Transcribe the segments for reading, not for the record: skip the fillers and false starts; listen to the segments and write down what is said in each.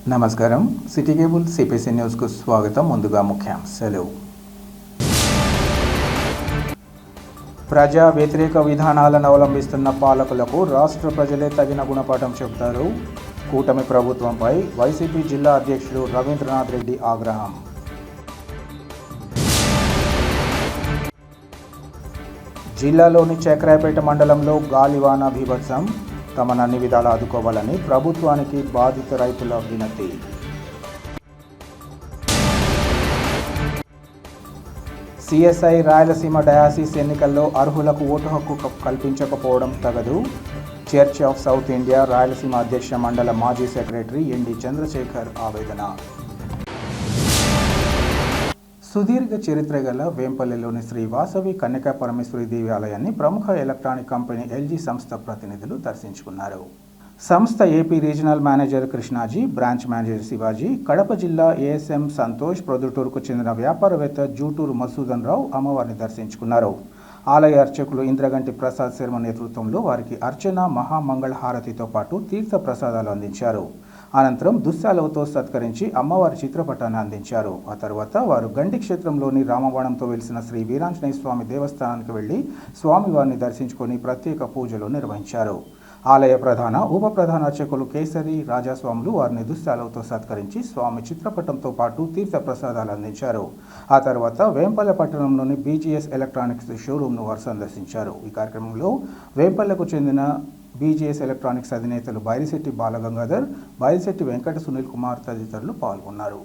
నమస్కారం. City cable CPC న్యూస్కు స్వాగతం. ముందుగా ముఖ్యాంశాలు. ప్రజా వ్యతిరేక విధానాలను అవలంబిస్తున్న పాలకులకు రాష్ట్ర ప్రజలే తగిన గుణపాఠం చెబుతారు. కూటమి ప్రభుత్వంపై వైసీపీ జిల్లా అధ్యక్షుడు రవీంద్రనాథ్ రెడ్డి ఆగ్రహం. జిల్లాలోని చక్రాయపేట మండలంలో గాలివాన బీభత్సం. తమను అన్ని విధాలా ఆదుకోవాలని ప్రభుత్వానికి బాధిత రైతుల వినతి. సిఎస్ఐ రాయలసీమ డయాసిస్ ఎన్నికల్లో అర్హులకు ఓటు హక్కు కల్పించకపోవడం తగదు. Church of South India Rayalaseema అధ్యక్ష మండల మాజీ సెక్రటరీ ఎన్డి చంద్రశేఖర్ ఆవేదన. సుదీర్ఘ చరిత్ర గల వేంపల్లిలోని శ్రీ వాసవి కన్యకా పరమేశ్వరి దేవి ఆలయాన్ని ప్రముఖ ఎలక్ట్రానిక్ కంపెనీ ఎల్జీ సంస్థ ప్రతినిధులు దర్శించుకున్నారు. సంస్థ AP regional manager Krishnaji, branch manager Shivaji, Kadapa జిల్లా ఏఎస్ఎం సంతోష్, ప్రొద్దుటూరుకు చెందిన వ్యాపారవేత్త జూటూరు మసూదన్ రావు అమ్మవారిని దర్శించుకున్నారు. ఆలయ అర్చకులు ఇంద్రగంటి ప్రసాద్ శర్మ నేతృత్వంలో వారికి అర్చన, మహామంగళ హారతితో పాటు తీర్థ ప్రసాదాలు అందించారు. అనంతరం దుస్సాలవతో సత్కరించి అమ్మవారి చిత్రపటాన్ని అందించారు. ఆ తర్వాత వారు గండి క్షేత్రంలోని రామబాణంతో వెలిసిన శ్రీ వీరాంజనేయ స్వామి దేవస్థానానికి వెళ్లి స్వామివారిని దర్శించుకొని ప్రత్యేక పూజలు నిర్వహించారు. ఆలయ ప్రధాన, ఉప ప్రధాన అర్చకులు కేసరి, రాజాస్వాములు వారిని దుస్సాలవతో సత్కరించి స్వామి చిత్రపటంతో పాటు తీర్థ ప్రసాదాలు అందించారు. ఆ తర్వాత వేంపల్లె పట్టణంలోని బీజీఎస్ ఎలక్ట్రానిక్స్ షోరూమ్ను వారు సందర్శించారు. ఈ కార్యక్రమంలో వేంపల్లెకు చెందిన బీజీఎస్ ఎలక్ట్రానిక్స్ అధినేతలు బైరిశెట్టి బాలగంగాధర్, బైరిశెట్టి వెంకట సునీల్ కుమార్ తదితరులు పాల్గొన్నారు.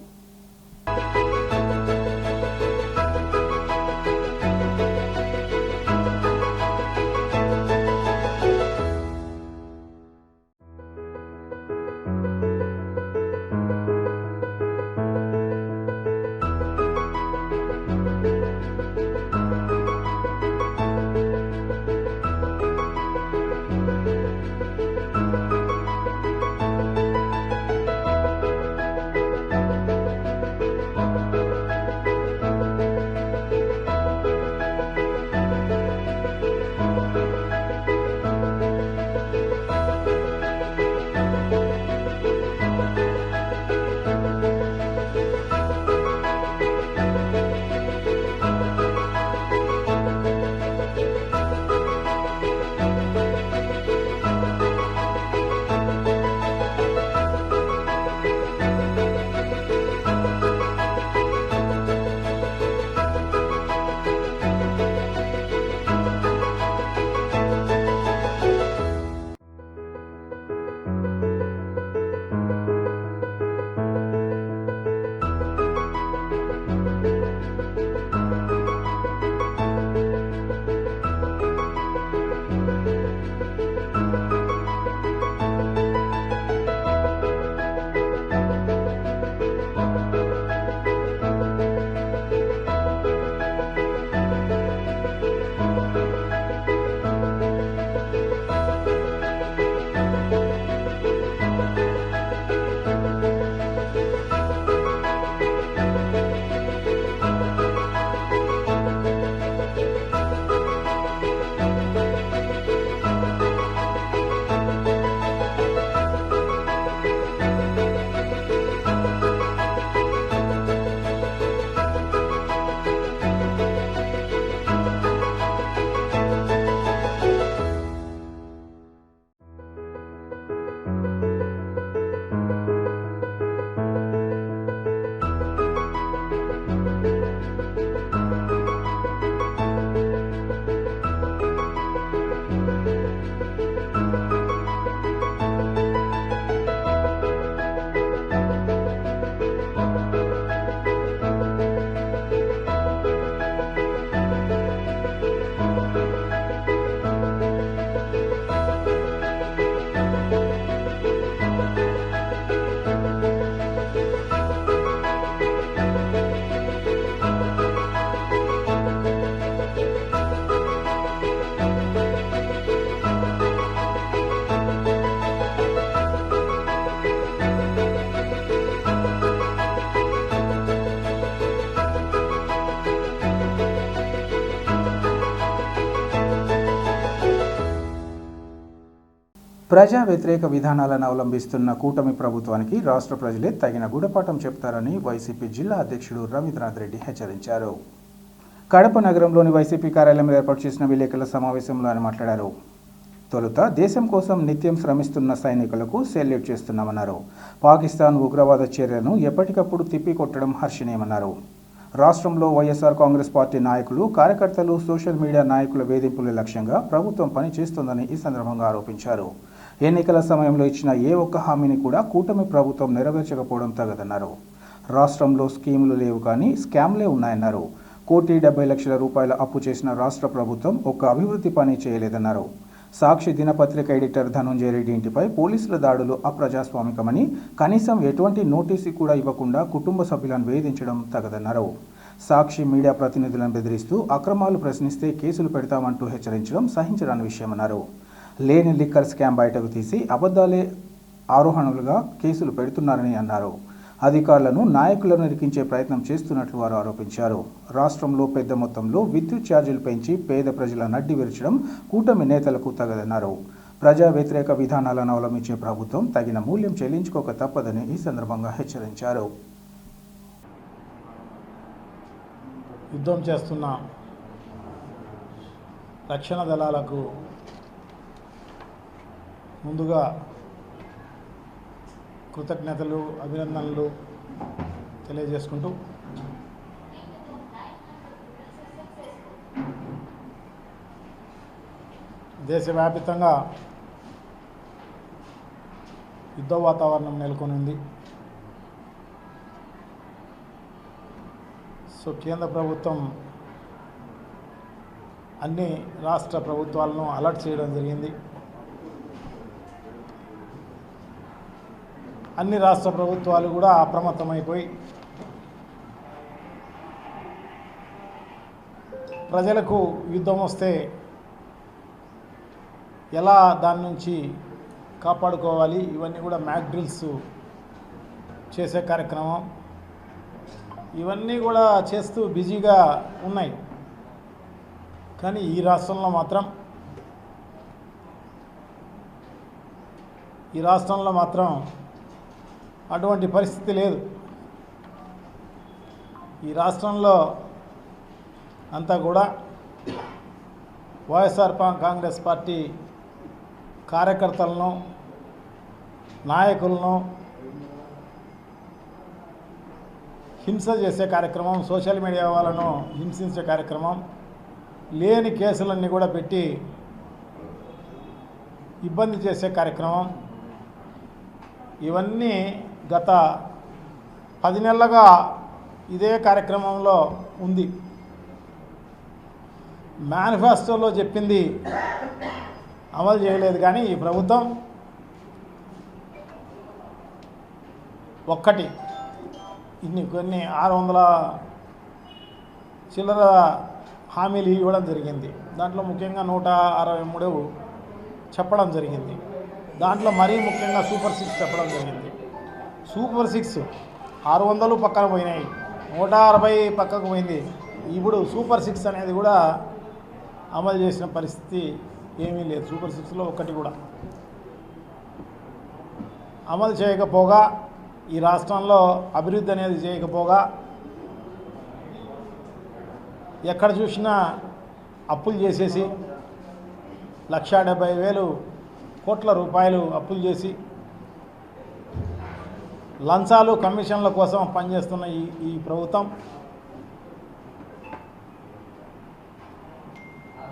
ప్రజా వ్యతిరేక విధానాలను అవలంబిస్తున్న కూటమి ప్రభుత్వానికి రాష్ట్ర ప్రజలే తగిన గుణపాఠం చెప్తారని వైసీపీ జిల్లా అధ్యక్షుడు రవీంద్రనాథ్ రెడ్డి హెచ్చరించారు. కడప నగరంలోని వైసీపీ కార్యాలయంలో ఏర్పాటు చేసిన విలేకరుల సమావేశంలో ఆయన మాట్లాడారు. తొలుత దేశం కోసం నిత్యం శ్రమిస్తున్న సైనికులకు సెల్యూట్ చేస్తున్నామన్నారు. పాకిస్తాన్ ఉగ్రవాద చర్యలను ఎప్పటికప్పుడు తిప్పికొట్టడం హర్షణీయమన్నారు. రాష్ట్రంలో వైఎస్ఆర్ కాంగ్రెస్ పార్టీ నాయకులు, కార్యకర్తలు, సోషల్ మీడియా నాయకుల వేధింపుల లక్ష్యంగా ప్రభుత్వం పనిచేస్తోందని ఈ సందర్భంగా ఆరోపించారు. ఎన్నికల సమయంలో ఇచ్చిన ఏ ఒక్క హామీని కూడా కూటమి ప్రభుత్వం నెరవేర్చకపోవడం తగదన్నారు. రాష్ట్రంలో స్కీములు లేవు కానీ స్కామ్లే ఉన్నాయన్నారు. 1,70,00,000 రూపాయల అప్పు చేసిన రాష్ట్ర ప్రభుత్వం ఒక్క అభివృద్ధి పని చేయలేదన్నారు. సాక్షి దినపత్రిక ఎడిటర్ ధనుంజయ రెడ్డి ఇంటిపై పోలీసుల దాడులు అప్రజాస్వామికమని, కనీసం ఎటువంటి నోటీసు కూడా ఇవ్వకుండా కుటుంబ సభ్యులను వేధించడం తగదన్నారు. సాక్షి మీడియా ప్రతినిధులను బెదిరిస్తూ అక్రమాలు ప్రశ్నిస్తే కేసులు పెడతామంటూ హెచ్చరించడం సహించరాని విషయమన్నారు. లేని లిక్కర్ స్కామ్ బయటకు తీసి అబద్ధాలే ఆరోహణలుగా కేసులు పెడుతున్నారని అన్నారు. అధికారులను, నాయకులను ఇరికించే ప్రయత్నం చేస్తున్నట్లు వారు ఆరోపించారు. రాష్ట్రంలో పెద్ద మొత్తంలో విద్యుత్ ఛార్జీలు పెంచి పేద ప్రజల నడ్డి విరచడం కూటమి నేతలకు తగదన్నారు. ప్రజా వ్యతిరేక విధానాలను అవలంబించే ప్రభుత్వం తగిన మూల్యం చెల్లించుకోక తప్పదని ఈ సందర్భంగా హెచ్చరించారు. యుద్ధం చేస్తున్న రక్షణ దళాలకు ముందుగా కృతజ్ఞతలు, అభినందనలు తెలియజేసుకుంటూ దేశవ్యాప్తంగా యుద్ధ వాతావరణం నెలకొనింది. సో కేంద్ర ప్రభుత్వం అన్ని రాష్ట్ర ప్రభుత్వాలను అలర్ట్ చేయడం జరిగింది. అన్ని రాష్ట్ర ప్రభుత్వాలు కూడా అప్రమత్తమైపోయి ప్రజలకు యుద్ధం వస్తే ఎలా దాని నుంచి కాపాడుకోవాలి, ఇవన్నీ కూడా మ్యాక్ డ్రిల్స్ చేసే కార్యక్రమం, ఇవన్నీ కూడా చేస్తూ బిజీగా ఉన్నాయి. కానీ ఈ రాష్ట్రంలో మాత్రం అటువంటి పరిస్థితి లేదు. ఈ రాష్ట్రంలో అంతా కూడా వైఎస్ఆర్ కాంగ్రెస్ పార్టీ కార్యకర్తలను, నాయకులను హింస చేసే కార్యక్రమం, సోషల్ మీడియా వాళ్ళను హింసించే కార్యక్రమం, లేని కేసులన్నీ కూడా పెట్టి ఇబ్బంది చేసే కార్యక్రమం, ఇవన్నీ గత 10 నెలలుగా ఇదే కార్యక్రమంలో ఉంది. మేనిఫెస్టోలో చెప్పింది అమలు చేయలేదు. కానీ ఈ ప్రభుత్వం కొన్ని 600 చిల్లర హామీలు ఇవ్వడం జరిగింది. దాంట్లో ముఖ్యంగా 163 చెప్పడం జరిగింది. దాంట్లో మరీ ముఖ్యంగా సూపర్ 6 చెప్పడం జరిగింది. సూపర్ 6 600 పక్కన పోయినాయి, 160 పక్కకు పోయింది. ఇప్పుడు సూపర్ 6 అనేది కూడా అమలు చేసిన పరిస్థితి ఏమీ లేదు. సూపర్ 6లో ఒక్కటి కూడా అమలు చేయకపోగా, ఈ రాష్ట్రంలో అభివృద్ధి అనేది చేయకపోగా, ఎక్కడ చూసినా అప్పులు చేసేసి 1,70,000 కోట్ల రూపాయలు అప్పులు చేసి లంచాలు, కమిషన్ల కోసం పనిచేస్తున్న ఈ ప్రభుత్వం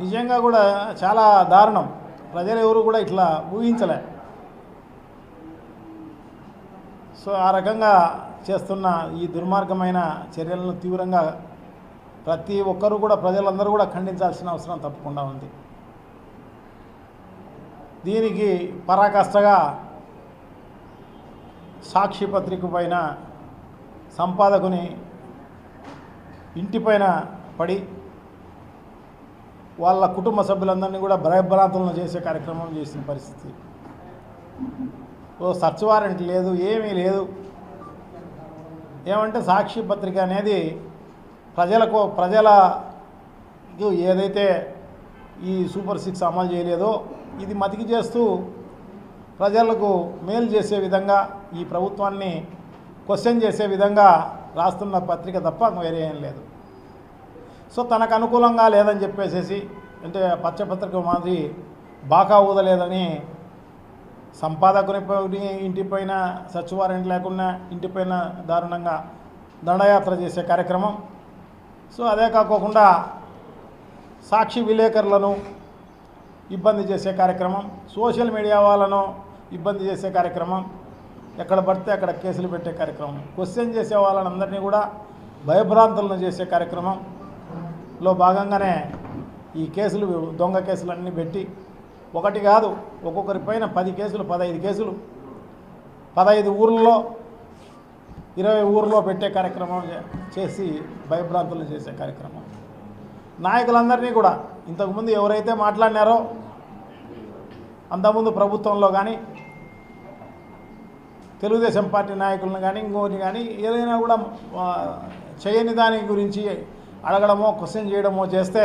నిజంగా కూడా చాలా దారుణం. ప్రజలు ఎవరు కూడా ఇట్లా ఊహించలే. సో ఆ రకంగా చేస్తున్న ఈ దుర్మార్గమైన చర్యలను తీవ్రంగా ప్రతి ఒక్కరూ కూడా, ప్రజలందరూ కూడా ఖండించాల్సిన అవసరం తప్పకుండా ఉంది. దీనికి పరాకాష్ఠగా సాక్షి పత్రిక పైన సంపాదకుని ఇంటిపైన పడి వాళ్ళ కుటుంబ సభ్యులందరినీ కూడా భయభ్రాంతులను చేసే కార్యక్రమం చేసిన పరిస్థితి. సర్చ్ వారెంట్ లేదు, ఏమీ లేదు. ఏమంటే సాక్షి పత్రిక అనేది ప్రజలకు ఏదైతే ఈ సూపర్ 6 అమలు చేయలేదో ఇది మతికి చేస్తూ ప్రజలకు మేలు చేసే విధంగా ఈ ప్రభుత్వాన్ని క్వశ్చన్ చేసే విధంగా రాస్తున్న పత్రిక తప్ప వేరే ఏం లేదు. సో తనకు అనుకూలంగా లేదని చెప్పేసి అంటే పచ్చపత్రిక మాదిరి బాకా ఊదలేదని సంపాదకుని ఇంటిపైన సచివారెంట్ లేకుండా ఇంటిపైన దారుణంగా దండయాత్ర చేసే కార్యక్రమం. సో అదే కాకోకుండా సాక్షి విలేకరులను ఇబ్బంది చేసే కార్యక్రమం, సోషల్ మీడియా వాళ్ళను ఇబ్బంది చేసే కార్యక్రమం, ఎక్కడ పడితే అక్కడ కేసులు పెట్టే కార్యక్రమం, క్వశ్చన్ చేసే వాళ్ళందరినీ కూడా భయభ్రాంతులను చేసే కార్యక్రమంలో భాగంగానే ఈ కేసులు దొంగ కేసులన్నీ పెట్టి ఒకటి కాదు ఒక్కొక్కరిపైన 10 కేసులు 15 కేసులు 15 ఊర్లలో 20 ఊర్లో పెట్టే కార్యక్రమం చేసి భయభ్రాంతులు చేసే కార్యక్రమం. నాయకులందరినీ కూడా ఇంతకుముందు ఎవరైతే మాట్లాడినారో అంతకుముందు ప్రభుత్వంలో కానీ తెలుగుదేశం పార్టీ నాయకులను కానీ ఇంకోని కానీ ఏదైనా కూడా చేయని దాని గురించి అడగడమో క్వశ్చన్ చేయడమో చేస్తే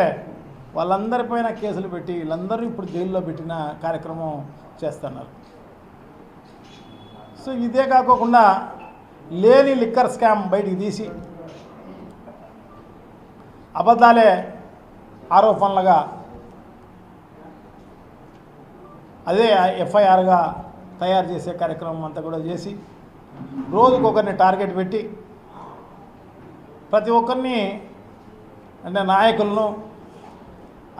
వాళ్ళందరిపైన కేసులు పెట్టి వీళ్ళందరూ ఇప్పుడు జైల్లో పెట్టిన కార్యక్రమం చేస్తున్నారు. సో ఇదే కాకుండా లేని లిక్కర్ స్కామ్ బయటికి తీసి అబద్ధాలే ఆరోపణలుగా అదే ఎఫ్ఐఆర్గా తయారు చేసే కార్యక్రమం అంతా కూడా చేసి రోజుకొకరిని టార్గెట్ పెట్టి ప్రతి ఒక్కరిని అంటే నాయకులను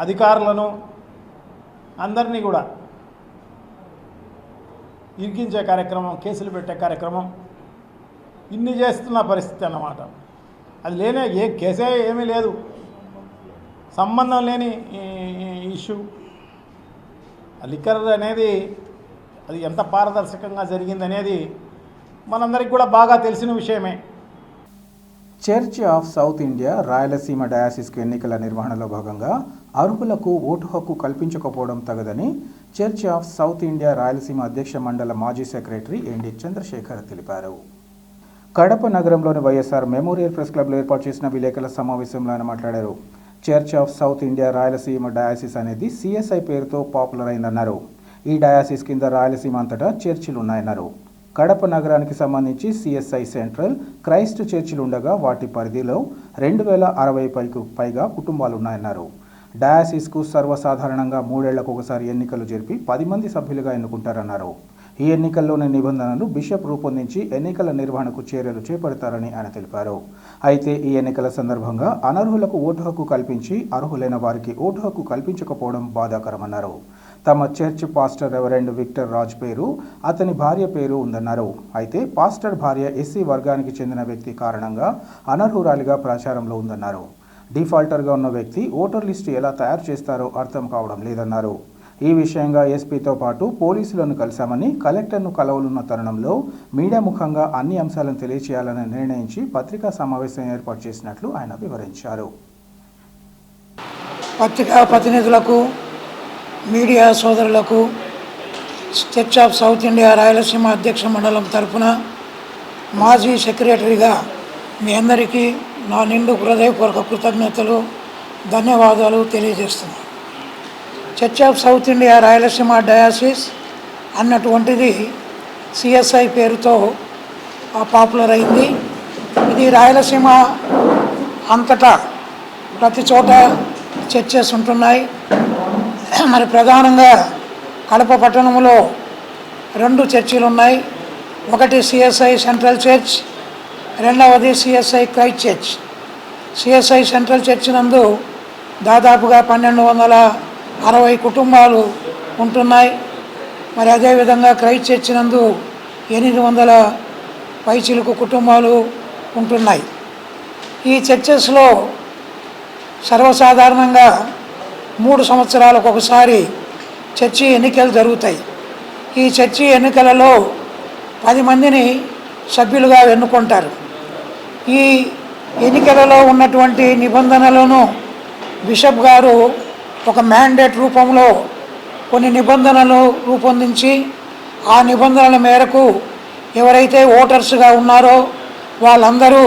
అధికారులను అందరినీ కూడా ఇరికించే కార్యక్రమం, కేసులు పెట్టే కార్యక్రమం ఇన్ని చేస్తున్న పరిస్థితి అన్నమాట. అది లేనే కేసే ఏమీ లేదు, సంబంధం లేని ఇష్యూ. లిక్కర్ అనేది అది ఎంత పారదర్శకంగా జరిగిందనేది మనందరికీ కూడా బాగా తెలిసిన విషయమే. Church of South India Rayalaseema డయాసిస్కు ఎన్నికల నిర్వహణలో భాగంగా అర్హులకు ఓటు హక్కు కల్పించకపోవడం తగదని church of South India Rayalaseema అధ్యక్ష మండల మాజీ సెక్రటరీ ఎన్డి చంద్రశేఖర్ తెలిపారు. కడప నగరంలోని వైఎస్ఆర్ మెమోరియల్ ప్రెస్ క్లబ్లో ఏర్పాటు చేసిన విలేకరుల సమావేశంలో ఆయన మాట్లాడారు. Church of South India Rayalaseema diocese అనేది సిఎస్ఐ పేరుతో పాపులర్ అయిందన్నారు. ఈ డయాసిస్ కింద రాయలసీమ అంతటా చర్చిలు ఉన్నాయన్నారు. కడప నగరానికి సంబంధించి సిఎస్ఐ సెంట్రల్ క్రైస్ట్ చర్చిలు ఉండగా వాటి పరిధిలో 2060 పైగా కుటుంబాలున్నాయన్నారు. డయాసిస్కు సర్వసాధారణంగా 3 ఏళ్లకు ఒకసారి ఎన్నికలు జరిపి 10 మంది సభ్యులుగా ఎన్నుకుంటారన్నారు. ఈ ఎన్నికల్లోని నిబంధనలు బిషప్ రూపొందించి ఎన్నికల నిర్వహణకు చర్యలు చేపడతారని ఆయన తెలిపారు. అయితే ఈ ఎన్నికల సందర్భంగా అనర్హులకు ఓటు హక్కు కల్పించి అర్హులైన వారికి ఓటు హక్కు కల్పించకపోవడం బాధాకరమన్నారు. తమ church pastor reverend Victor Raj పేరు, అతని భార్య పేరు ఉందన్నారు. అయితే పాస్టర్ భార్య ఎస్సీ వర్గానికి చెందిన వ్యక్తి కారణంగా అనర్హురాలిగా ప్రచారంలో ఉందన్నారు. డిఫాల్టర్గా ఉన్న వ్యక్తి ఓటర్ లిస్టు ఎలా తయారు చేస్తారో అర్థం కావడం లేదన్నారు. ఈ విషయంగా ఎస్పీతో పాటు పోలీసులను కలిశామని, కలెక్టర్ను కలవనున్న తరుణంలో మీడియా ముఖంగా అన్ని అంశాలను తెలియచేయాలని నిర్ణయించి పత్రికా సమావేశం ఏర్పాటు చేసినట్లు ఆయన వివరించారు. పత్రికా ప్రతినిధులకు, మీడియా సోదరులకు church of South India Rayalaseema అధ్యక్ష మండలం తరఫున మాజీ సెక్రటరీగా మీ అందరికీ నా నిండు హృదయపూర్వక కృతజ్ఞతలు, ధన్యవాదాలు తెలియజేస్తున్నాను. Church of South India Rayalaseema diocese అన్నటువంటిది సిఎస్ఐ పేరుతో పాపులర్ అయింది. ఇది రాయలసీమ అంతటా ప్రతి చోట చర్చెస్ ఉంటున్నాయి. మరి ప్రధానంగా కడప పట్టణంలో 2 చర్చిలు ఉన్నాయి. ఒకటి సిఎస్ఐ సెంట్రల్ చర్చ్, రెండవది CSI Christ church. CSI central church నందు దాదాపుగా 1260 కుటుంబాలు ఉంటున్నాయి. మరి అదేవిధంగా క్రైస్ట్ చర్చ్ నందు 800 పైచిలుకు కుటుంబాలు ఉంటున్నాయి. ఈ చర్చెస్లో సర్వసాధారణంగా 3 సంవత్సరాలకు ఒకసారి చర్చి ఎన్నికలు జరుగుతాయి. ఈ చర్చి ఎన్నికలలో 10 మందిని సభ్యులుగా ఎన్నుకుంటారు. ఈ ఎన్నికలలో ఉన్నటువంటి నిబంధనలను బిషప్ గారు ఒక మ్యాండేట్ రూపంలో కొన్ని నిబంధనలు రూపొందించి ఆ నిబంధనల మేరకు ఎవరైతే ఓటర్స్గా ఉన్నారో వాళ్ళందరూ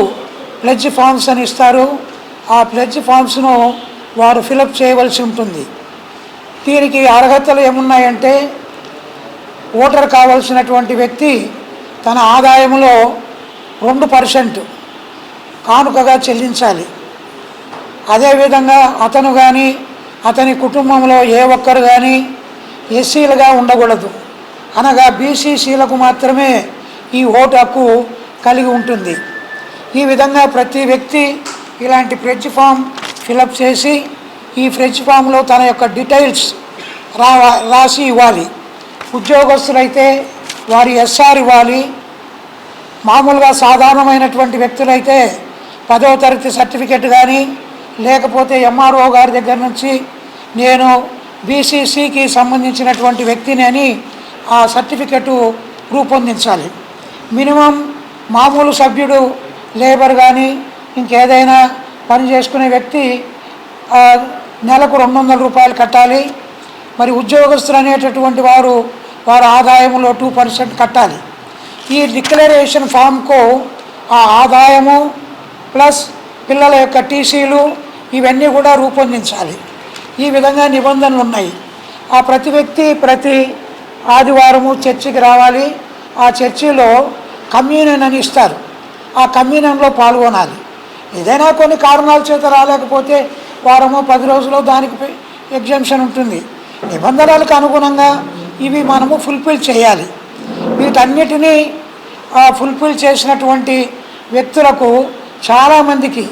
ప్లెడ్జ్ ఫామ్స్ అని ఇస్తారు. ఆ ప్లెడ్జ్ ఫామ్స్ను వారు ఫిలప్ చేయవలసి ఉంటుంది. దీనికి అర్హతలు ఏమున్నాయంటే ఓటర్ కావాల్సినటువంటి వ్యక్తి తన ఆదాయంలో 2% కానుకగా చెల్లించాలి. అదేవిధంగా అతను కానీ అతని కుటుంబంలో ఏ ఒక్కరు కానీ ఎస్సీలుగా ఉండకూడదు. అనగా బీసీసీలకు మాత్రమే ఈ ఓటు హక్కు కలిగి ఉంటుంది. ఈ విధంగా ప్రతి వ్యక్తి ఇలాంటి ఫ్రెడ్జ్ ఫామ్ ఫిలప్ చేసి ఈ ఫ్రెడ్జ్ ఫామ్లో తన యొక్క డీటెయిల్స్ రాసి ఇవ్వాలి. ఉద్యోగస్తులైతే వారి ఎస్ఆర్ ఇవ్వాలి. మామూలుగా సాధారణమైనటువంటి వ్యక్తులైతే 10వ తరగతి సర్టిఫికెట్ కానీ లేకపోతే ఎంఆర్ఓ గారి దగ్గర నుంచి నేను బీసీసీకి సంబంధించినటువంటి వ్యక్తిని అని ఆ సర్టిఫికెట్ రూపొందించాలి. మినిమం మామూలు సభ్యుడు లేబర్ కానీ ఇంకేదైనా పని చేసుకునే వ్యక్తి నెలకు 200 రూపాయలు కట్టాలి. మరి ఉద్యోగస్తులు అనేటటువంటి వారు వారి ఆదాయంలో 2% కట్టాలి. ఈ డిక్లరేషన్ ఫామ్కు ఆ ఆదాయము ప్లస్ పిల్లల యొక్క టీసీలు ఇవన్నీ కూడా రూపొందించాలి. ఈ విధంగా నిబంధనలు ఉన్నాయి. ఆ ప్రతి వ్యక్తి ప్రతి ఆదివారము చర్చికి రావాలి. ఆ చర్చిలో కమ్యూనియన్ అని ఇస్తారు. ఆ కమ్యూనియన్లో పాల్గొనాలి. ఏదైనా కొన్ని కారణాల చేత రాలేకపోతే వారమో 10 రోజులు దానికి ఎగ్జామ్షన్ ఉంటుంది. నిబంధనలకు అనుగుణంగా ఇవి మనము ఫుల్ఫిల్ చేయాలి. వీటన్నిటినీ ఫుల్ఫిల్ చేసినటువంటి వ్యక్తులకు చాలామందికి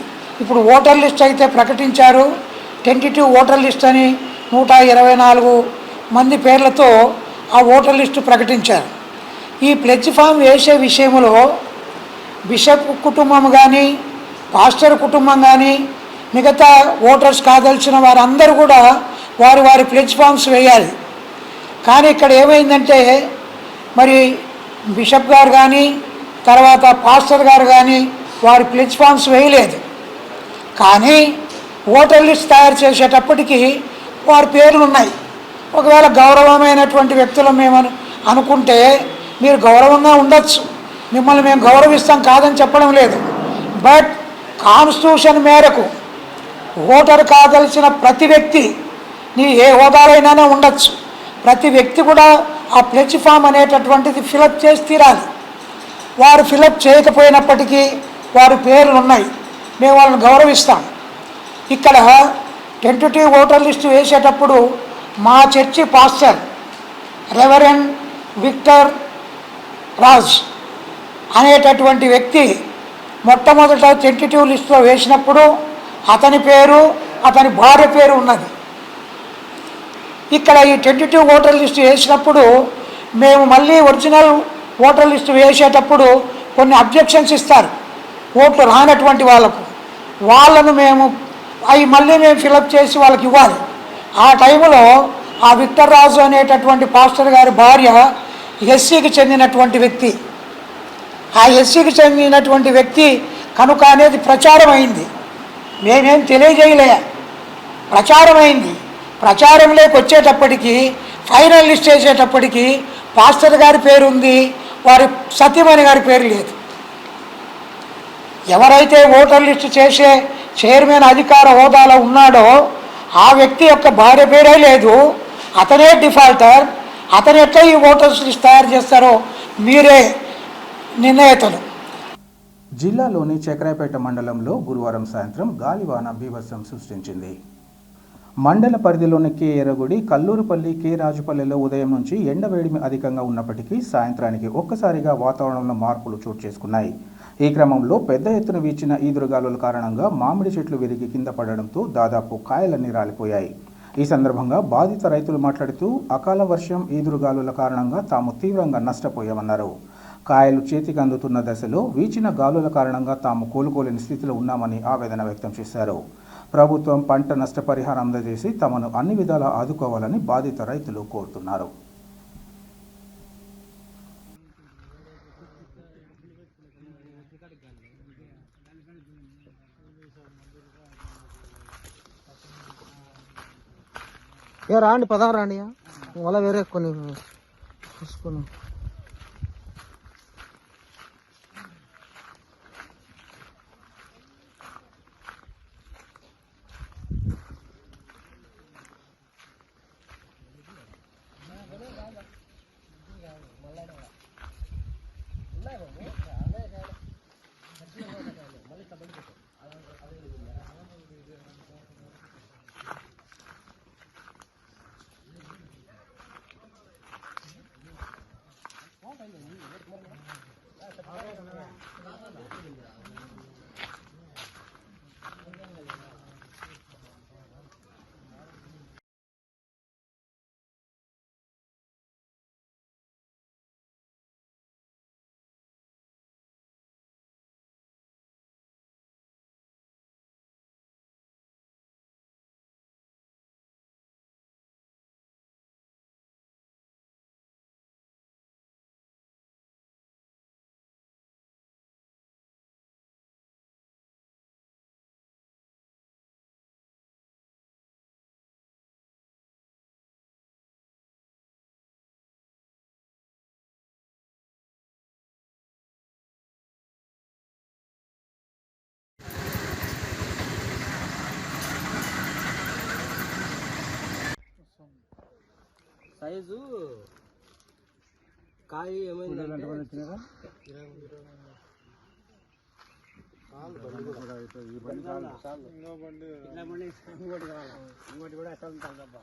ఇప్పుడు ఓటర్ లిస్ట్ అయితే ప్రకటించారు. టెంటేటివ్ ఓటర్ లిస్ట్ అని 124 మంది పేర్లతో ఆ ఓటర్ లిస్టు ప్రకటించారు. ఈ ప్లెడ్జ్ ఫామ్ వేసే విషయంలో బిషప్ కుటుంబం కానీ పాస్టర్ కుటుంబం కానీ మిగతా ఓటర్స్ కాదలిచిన వారందరూ కూడా వారి వారి ప్లెడ్జ్ ఫామ్స్ వేయాలి. కానీ ఇక్కడ ఏమైందంటే మరి బిషప్ గారు కానీ తర్వాత పాస్టర్ గారు కానీ వారి ప్లెడ్జ్ ఫామ్స్ వేయలేదు. కానీ ఓటర్ లిస్ట్ తయారు చేసేటప్పటికి వారి పేర్లు ఉన్నాయి. ఒకవేళ గౌరవమైనటువంటి వ్యక్తులు మేము అనుకుంటే మీరు గౌరవంగా ఉండొచ్చు, మిమ్మల్ని మేము గౌరవిస్తాం కాదని చెప్పడం లేదు. బట్ కాన్స్టిట్యూషన్ మేరకు ఓటర్ కాదలిసిన ప్రతి వ్యక్తి నీ ఏ హోదాలైనా ఉండొచ్చు, ప్రతి వ్యక్తి కూడా ఆ ప్లెడ్జ్ ఫామ్ అనేటటువంటిది ఫిలప్ చేసి తీరాలి. వారు ఫిలప్ చేయకపోయినప్పటికీ వారి పేర్లు ఉన్నాయి, మేము వాళ్ళని గౌరవిస్తాం. ఇక్కడ టెంటేటివ్ ఓటర్ లిస్టు వేసేటప్పుడు మా church pastor reverend Victor Raj అనేటటువంటి వ్యక్తి మొట్టమొదట టెంటేటివ్ లిస్టులో వేసినప్పుడు అతని పేరు అతని భార్య పేరు ఉన్నది. ఇక్కడ ఈ టెంటేటివ్ ఓటర్ లిస్టు వేసినప్పుడు మేము మళ్ళీ ఒరిజినల్ ఓటర్ లిస్టు వేసేటప్పుడు కొన్ని అబ్జెక్షన్స్ ఇస్తారు ఓట్లు రానటువంటి వాళ్ళను మేము అవి మళ్ళీ మేము ఫిలప్ చేసి వాళ్ళకి ఇవ్వాలి. ఆ టైంలో ఆ విక్టర్ రాజు అనేటటువంటి పాస్టర్ గారి భార్య ఎస్సీకి చెందినటువంటి వ్యక్తి. ఆ ఎస్సీకి చెందినటువంటి వ్యక్తి కనుక అనేది ప్రచారం అయింది. మేమేం తెలియజేయలే, ప్రచారం అయింది. ప్రచారంలోకి వచ్చేటప్పటికి ఫైనల్ లిస్ట్ చేసేటప్పటికి పాస్టర్ గారి పేరు ఉంది, వారి సతీమణి గారి పేరు లేదు. ఎవరైతే ఓటర్ లిస్టు చేసే చైర్మన్ అధికార హోదాలో ఉన్నాడో ఆ వ్యక్తి యొక్క భార్య పేరే లేదు, అతనే డిఫాల్టర్. అతను ఎట్లా ఈ ఓటర్స్ లిస్ట్ తయారు చేస్తారో మీరే నిర్ణేతలు. జిల్లాలోని చక్రాయపేట మండలంలో గురువారం సాయంత్రం గాలివాన బీభత్సం సృష్టించింది. మండల పరిధిలోని కె ఎర్రగుడి, కల్లూరుపల్లి, కె రాజుపల్లెలో ఉదయం నుంచి ఎండవేడిమి అధికంగా ఉన్నప్పటికీ సాయంత్రానికి ఒక్కసారిగా వాతావరణంలో మార్పులు చోటు చేసుకున్నాయి. ఈ క్రమంలో పెద్ద ఎత్తున వీచిన ఈదురుగాలుల కారణంగా మామిడి చెట్లు విరిగి కింద పడడంతో దాదాపు కాయలన్నీ రాలిపోయాయి. ఈ సందర్భంగా బాధిత రైతులు మాట్లాడుతూ అకాల వర్షం, ఈదురుగాలుల కారణంగా తాము తీవ్రంగా నష్టపోయామన్నారు. కాయలు చేతికి అందుతున్న దశలో వీచిన గాలుల కారణంగా తాము కోలుకోలేని స్థితిలో ఉన్నామని ఆవేదన వ్యక్తం చేశారు. ప్రభుత్వం పంట నష్టపరిహారం అందజేసి తమను అన్ని విధాలా ఆదుకోవాలని బాధిత రైతులు కోరుతున్నారు. రాండి, పదం రాండి, మళ్ళీ వేరే కొన్ని చూసుకున్నాం. సైజు కాయ ఏమైందంటే ఇంకోటి కూడా ఎట్లా ఉంటుందబ్బా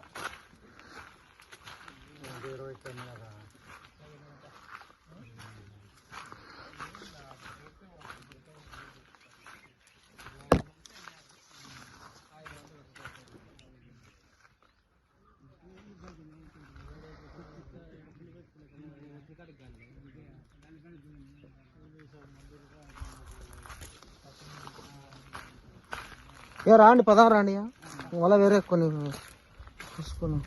రాండి పదం రాండి మళ్ళీ వేరే కొన్ని చూసుకున్నాం.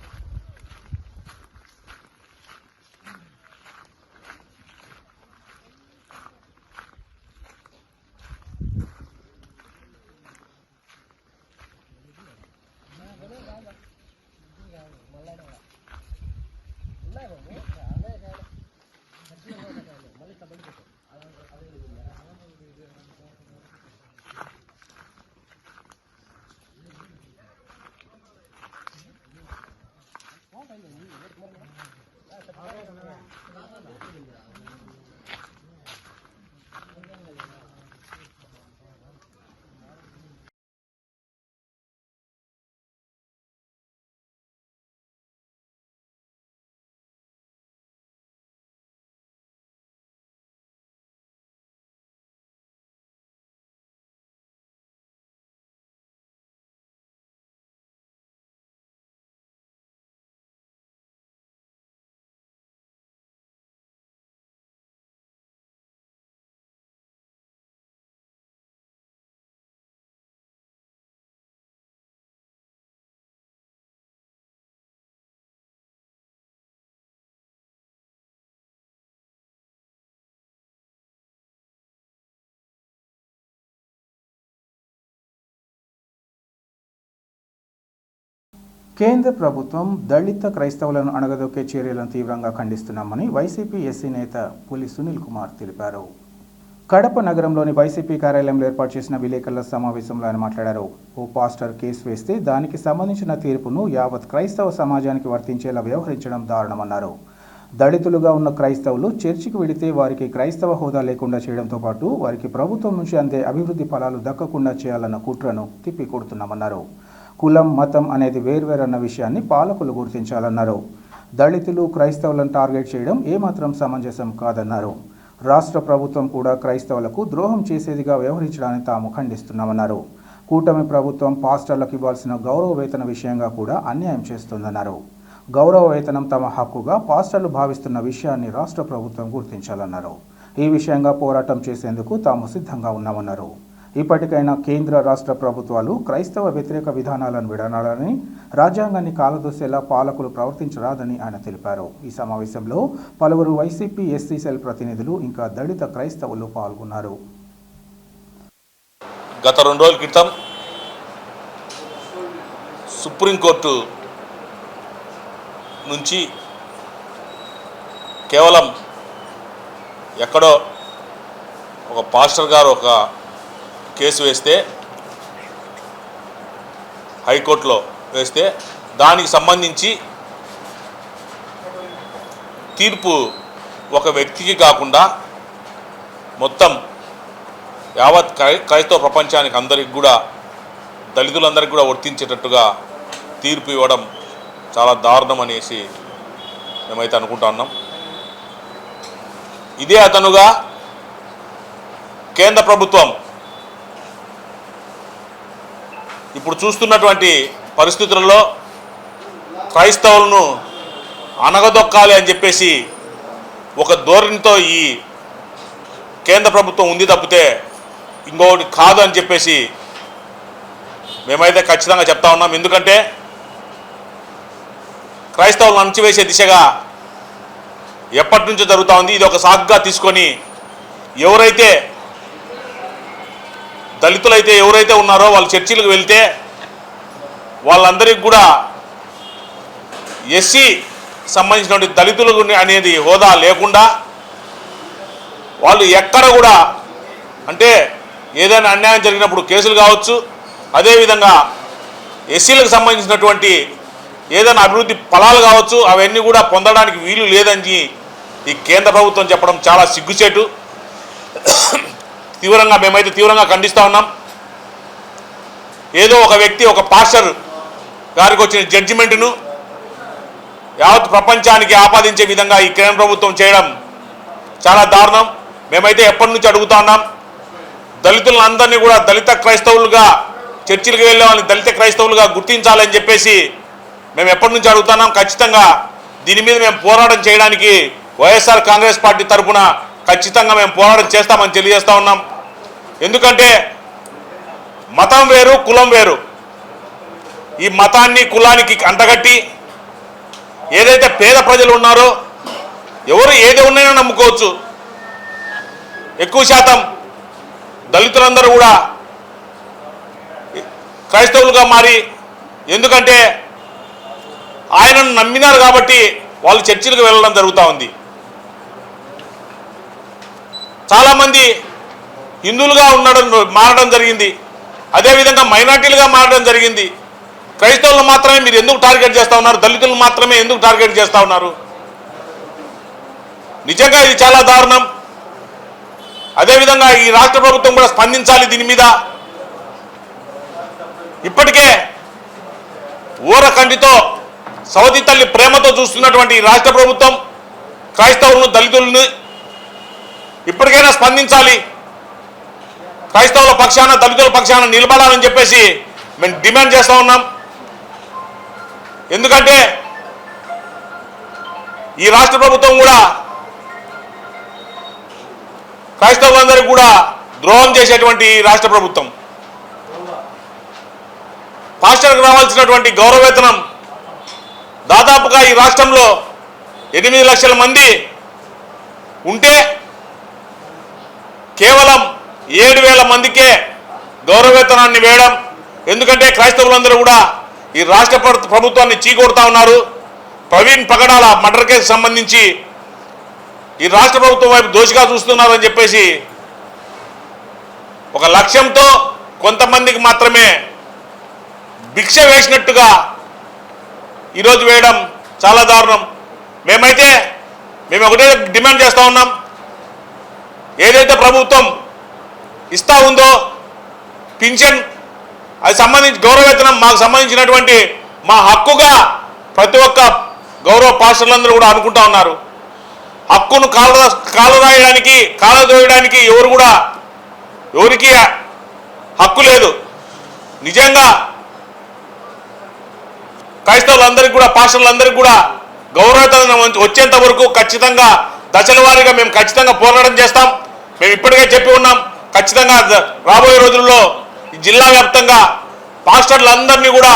కేంద్ర ప్రభుత్వం దళిత క్రైస్తవులను అణగదొక్కే చర్యలను తీవ్రంగా ఖండిస్తున్నామని వైసీపీ ఎస్సీ నేత పులి సునీల్ కుమార్ తెలిపారు. కడప నగరంలోని వైసీపీ కార్యాలయంలో ఏర్పాటు చేసిన విలేకరుల సమావేశంలో ఆయన మాట్లాడారు. ఓ పాస్టర్ కేసు వేస్తే దానికి సంబంధించిన తీర్పును యావత్ క్రైస్తవ సమాజానికి వర్తించేలా వ్యవహరించడం దారుణమన్నారు. దళితులుగా ఉన్న క్రైస్తవులు చర్చికి వెళితే వారికి క్రైస్తవ హోదా లేకుండా చేయడంతో పాటు వారికి ప్రభుత్వం నుంచి అందే అభివృద్ధి ఫలాలు దక్కకుండా చేయాలన్న కుట్రను తిప్పికొడుతున్నామన్నారు. కులం మతం అనేది వేర్వేరన్న విషయాన్ని పాలకులు గుర్తించాలన్నారు. దళితులు క్రైస్తవులను టార్గెట్ చేయడం ఏమాత్రం సమంజసం కాదన్నారు. రాష్ట్ర ప్రభుత్వం కూడా క్రైస్తవులకు ద్రోహం చేసేదిగా వ్యవహరించడాన్ని తాము ఖండిస్తున్నామన్నారు. కూటమి ప్రభుత్వం పాస్టర్లకు ఇవ్వాల్సిన గౌరవ వేతన విషయంగా కూడా అన్యాయం చేస్తోందన్నారు. గౌరవ వేతనం తమ హక్కుగా పాస్టర్లు భావిస్తున్న విషయాన్ని రాష్ట్ర ప్రభుత్వం గుర్తించాలన్నారు. ఈ విషయంగా పోరాటం చేసేందుకు తాము సిద్ధంగా ఉన్నామన్నారు. ఇప్పటికైనా కేంద్ర రాష్ట్ర ప్రభుత్వాలు క్రైస్తవ వ్యతిరేక విధానాలను విడనాడాలని, రాజ్యాంగాన్ని కాలదోసేలా పాలకులు ప్రవర్తించరాదని ఆయన తెలిపారు. ఈ సమావేశంలో పలువురు వైసీపీ ఎస్సీ సెల్ ప్రతినిధులు ఇంకా దళిత క్రైస్తవులు పాల్గొన్నారు. గత 2 రోజుల క్రితం సుప్రీంకోర్టు నుంచి కేవలం ఎక్కడో ఒక పాస్టర్ గారు ఒక కేసు వేస్తే, హైకోర్టులో వేస్తే దానికి సంబంధించి తీర్పు ఒక వ్యక్తికి కాకుండా మొత్తం యావత్ క్రైస్తవ ప్రపంచానికి అందరికి కూడా, దళితులందరికీ కూడా వర్తించేటట్టుగా తీర్పు ఇవ్వడం చాలా దారుణం అనేసి మేమైతే అనుకుంటా ఉన్నాం. ఇదే అతనుగా కేంద్ర ప్రభుత్వం ఇప్పుడు చూస్తున్నటువంటి పరిస్థితులలో క్రైస్తవులను అనగదొక్కాలి అని చెప్పేసి ఒక ధోరణితో ఈ కేంద్ర ప్రభుత్వం ఉంది తప్పితే ఇంకొకటి కాదు అని చెప్పేసి మేమైతే ఖచ్చితంగా చెప్తా ఉన్నాం. ఎందుకంటే క్రైస్తవులను అణచివేసే దిశగా ఎప్పటి నుంచో జరుగుతూ ఉంది. ఇది ఒక సాకుగా తీసుకొని ఎవరైతే దళితులైతే ఎవరైతే ఉన్నారో వాళ్ళు చర్చిలకు వెళ్తే వాళ్ళందరికీ కూడా ఎస్సీ సంబంధించినటువంటి దళితులకు అనేది హోదా లేకుండా వాళ్ళు ఎక్కడ కూడా, అంటే ఏదైనా అన్యాయం జరిగినప్పుడు కేసులు కావచ్చు, అదేవిధంగా ఎస్సీలకు సంబంధించినటువంటి ఏదైనా అభివృద్ధి ఫలాలు కావచ్చు అవన్నీ కూడా పొందడానికి వీలు లేదని ఈ కేంద్ర ప్రభుత్వం చెప్పడం చాలా సిగ్గుచేటు. మేమైతే తీవ్రంగా ఖండిస్తూ ఉన్నాం. ఏదో ఒక వ్యక్తి ఒక పాస్టర్ గారికి వచ్చిన జడ్జిమెంట్ను యావత్ ప్రపంచానికి ఆపాదించే విధంగా ఈ కేంద్ర ప్రభుత్వం చేయడం చాలా దారుణం. మేమైతే ఎప్పటి నుంచి అడుగుతా ఉన్నాం, దళితులందరినీ కూడా దళిత క్రైస్తవులుగా, చర్చిలకు వెళ్ళే వాళ్ళని దళిత క్రైస్తవులుగా గుర్తించాలని చెప్పేసి మేము ఎప్పటి నుంచి అడుగుతున్నాం. ఖచ్చితంగా దీని మీద మేము పోరాటం చేయడానికి వైఎస్ఆర్ కాంగ్రెస్ పార్టీ తరఫున ఖచ్చితంగా మేము పోరాటం చేస్తామని తెలియజేస్తూ ఉన్నాం. ఎందుకంటే మతం వేరు, కులం వేరు. ఈ మతాన్ని కులానికి అంటగట్టి ఏదైతే పేద ప్రజలు ఉన్నారో ఎవరు ఏది ఉన్నాయో నమ్ముకోవచ్చు. ఎక్కువ శాతం దళితులందరూ కూడా క్రైస్తవులుగా మారి, ఎందుకంటే ఆయనను నమ్మినారు కాబట్టి వాళ్ళు చర్చిలకు వెళ్ళడం జరుగుతూ ఉంది. చాలామంది హిందువులుగా మారడం జరిగింది, అదేవిధంగా మైనార్టీలుగా మారడం జరిగింది. క్రైస్తవులను మాత్రమే మీరు ఎందుకు టార్గెట్ చేస్తూ ఉన్నారు? దళితులను మాత్రమే ఎందుకు టార్గెట్ చేస్తూ ఉన్నారు? నిజంగా ఇది చాలా దారుణం. అదేవిధంగా ఈ రాష్ట్ర ప్రభుత్వం కూడా స్పందించాలి దీని మీద. ఇప్పటికే ఊరకంటితో సవతి తల్లి ప్రేమతో చూస్తున్నటువంటి ఈ రాష్ట్ర ప్రభుత్వం క్రైస్తవులను, దళితులను ఇప్పటికైనా స్పందించాలి. క్రైస్తవుల పక్షాన, దళితుల పక్షాన నిలబడాలని చెప్పేసి మేము డిమాండ్ చేస్తూ ఉన్నాం. ఎందుకంటే ఈ రాష్ట్ర ప్రభుత్వం కూడా క్రైస్తవులందరికీ కూడా ద్రోహం చేసేటువంటి రాష్ట్ర ప్రభుత్వం. పాస్టర్కు రావాల్సినటువంటి గౌరవవేతనం దాదాపుగా ఈ రాష్ట్రంలో 8 లక్షల మంది ఉంటే కేవలం 7,000 మందికే గౌరవవేతనాన్ని వేయడం. ఎందుకంటే క్రైస్తవులందరూ కూడా ఈ రాష్ట్ర ప్రభుత్వాన్ని చీకొడతా ఉన్నారు. ప్రవీణ్ పగడాల మర్డర్ కేసు సంబంధించి ఈ రాష్ట్ర ప్రభుత్వం వైపు దోషిగా చూస్తున్నారని చెప్పేసి ఒక లక్ష్యంతో కొంతమందికి మాత్రమే భిక్ష వేసినట్టుగా ఈరోజు వేయడం చాలా దారుణం. మేము ఒకటే డిమాండ్ చేస్తూ ఉన్నాం, ఏదైతే ప్రభుత్వం ఇస్తా ఉందో పింఛన్, అది సంబంధించి గౌరవవేతనం మాకు సంబంధించినటువంటి మా హక్కుగా ప్రతి ఒక్క గౌరవ పాస్టర్లందరూ కూడా అనుకుంటా ఉన్నారు. హక్కును కాలరాయడానికి, కాలదోయడానికి ఎవరికి హక్కు లేదు. నిజంగా క్రైస్తవులందరికీ కూడా, పాస్టర్లందరికీ కూడా గౌరవవేతనం వచ్చేంత వరకు ఖచ్చితంగా దశల వారీగా మేము ఖచ్చితంగా పోరాటం చేస్తాం. మేము ఇప్పటికే చెప్పి ఉన్నాం, ఖచ్చితంగా రాబోయే రోజుల్లో జిల్లా వ్యాప్తంగా పాస్టర్లందరినీ కూడా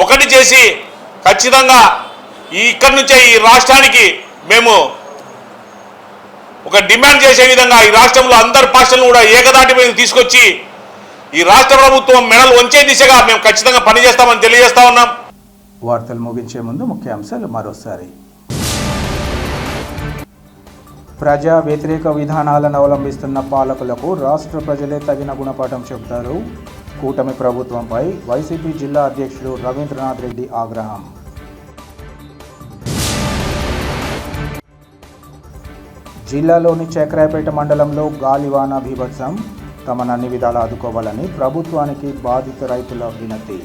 ఒకటి చేసి ఖచ్చితంగా ఇక్కడి నుంచే ఈ రాష్ట్రానికి మేము ఒక డిమాండ్ చేసే విధంగా ఈ రాష్ట్రంలో అందరు పాస్టర్లను కూడా ఏకదాటి మీద తీసుకొచ్చి ఈ రాష్ట్ర ప్రభుత్వం మెడలు వంచే దిశగా మేము ఖచ్చితంగా పనిచేస్తామని తెలియజేస్తా ఉన్నాం. వార్తలు ముగించే ముందు ముఖ్యాంశాలు మరోసారి. ప్రజా వ్యతిరేక విధానాలను అవలంబిస్తున్న పాలకులకు రాష్ట్ర ప్రజలే తగిన గుణపాఠం చెబుతారు. కూటమి ప్రభుత్వంపై వైసీపీ జిల్లా అధ్యక్షుడు రవీంద్రనాథ్ రెడ్డి ఆగ్రహం. జిల్లాలోని చక్రాయపేట మండలంలో గాలివాన బీభత్సం. తమను అన్ని విధాలా ఆదుకోవాలని ప్రభుత్వానికి బాధిత రైతుల వినతి.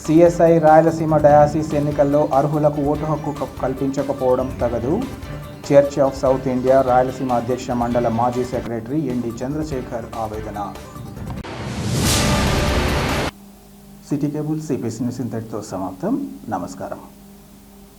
సిఎస్ఐ రాయలసీమ డయాసిస్ ఎన్నికల్లో అర్హులకు ఓటు హక్కు కల్పించకపోవడం తగదు. Church of South India Rayalaseema అధ్యక్ష మండల మాజీ సెక్రటరీ ఎన్డి చంద్రశేఖర్ ఆవేదన. సిటీ కేబుల్ సిపిఎస్ న్యూస్ ఇంతటితో సమాప్తం. నమస్కారం.